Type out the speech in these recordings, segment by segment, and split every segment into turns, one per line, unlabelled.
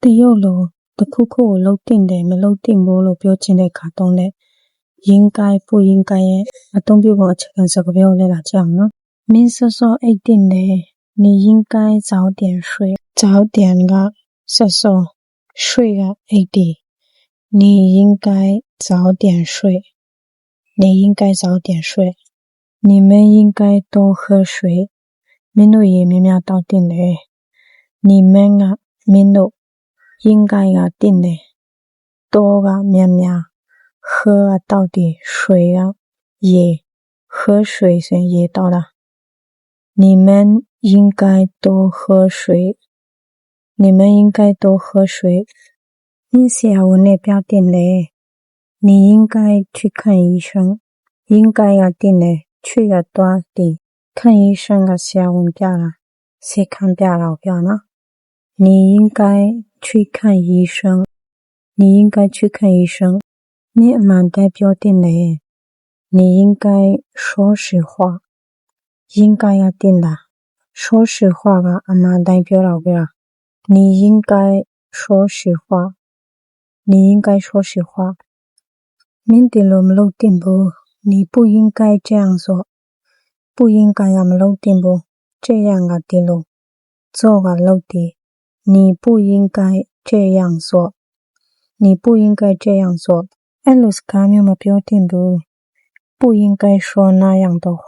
တရုတ်လိုတစ်ခုခုကိုလုပ်သင့်တယ်မလုပ်သင့်ဘူးလို့ပြောချင်တဲ့အခါသုံးတဲ့应该不应该ရဲ့အသုံးပြုပုံအခြေခံစကားပြောကိုလေ့လာကြအောင်နော်။မင်းစောစောအိပ်သင့်တယ်你应该早点睡早点ကစောစော睡ကအိပ်တယ်你应该早点睡你应该早点睡你们应该多喝水မင်းတို့ရေများများတောက်သင့်တယ်你们ကမင်းတို့应该ကသင့်တယ်多ကများများ喝ကတောက်တယ်水ကရေ喝水ဆိုရင်ရေတောက်တာ你们应该多喝水你们应该多喝水မင်းဆရာဝန်နဲ့ပြသင့်တယ်你应该去看医生应该ကသင့်တယ်去ကသွားတယ်看医生ကဆရာဝန်ပြတာဆေးခန်းပြတာကိုပြောနော်你应该去看医生你应该去看医生မင်းအမှန်တမ်းပြောသင့်တယ်你应该说实话应该ကသင့်တာ说实话ကအမှန်တိုင်းပြောတာကိုပြောတာ你应该说实话你应该说实话မင်းဒီလိုမလုပ်သင့်ဘူး你不应该这样做不应该ကမလုပ်သင့်ဘူး这样ကဒီလို做ကလုပ်တယ်你不应该这样做你不应该这样做အဲ့လိုစကားမျိုးမပြောသင့်ဘူး不应该说那样的话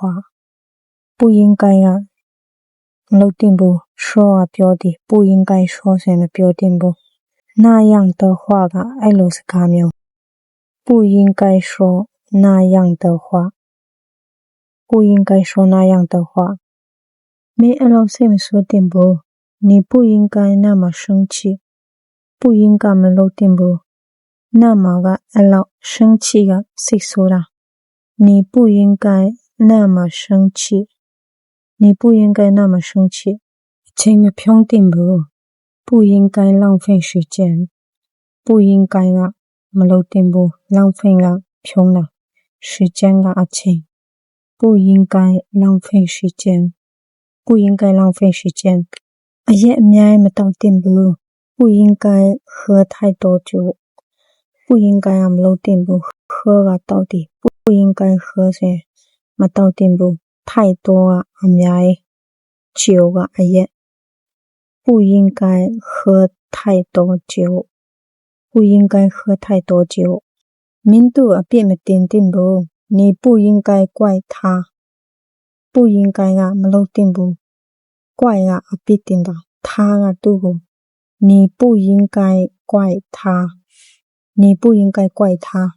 不应该ကမလုပ်သင့်ဘူး说ကပြောတယ်不应该说ဆိုရင်မပြောသင့်ဘူး那样的话ကအဲ့လိုစကားမျိုး不应该说那样的话不应该说那样的话မင်းအဲ့လိုစိတ်မဆိုးသင့်ဘူး你不应该那么生气不应该မလုပ်သင့်ဘူး那么ကအဲ့လောက်生气ကစိတ်ဆိုးတာ你不应该那么生气你不应该那么生气အချိန်မဖြုံးသင့်ဘူး不应该浪费时间不应该ကမလုပ်သင့်ဘူး浪费ကဖြုံးတာ时间ကအချိန်不应该浪费时间不应该浪费时间အရက်အများကြီးမတောက်သင့်ဘူး不应该喝太多酒不应该ကမလုပ်သင့်ဘူး喝ကတောက်တယ်不应该喝ဆိုရင်မတောက်သင့်ဘူး太多ကအများကြီး酒ကအရက်不应该喝太多酒不应该喝太多酒မင်းတို့အပြစ်မတင်သင့်ဘူး你不应该怪他不应该ကမလုပ်သင့်ဘူး怪ကအပြစ်တင်တာ他ကသူ့ကို你不应该怪他你不应该怪他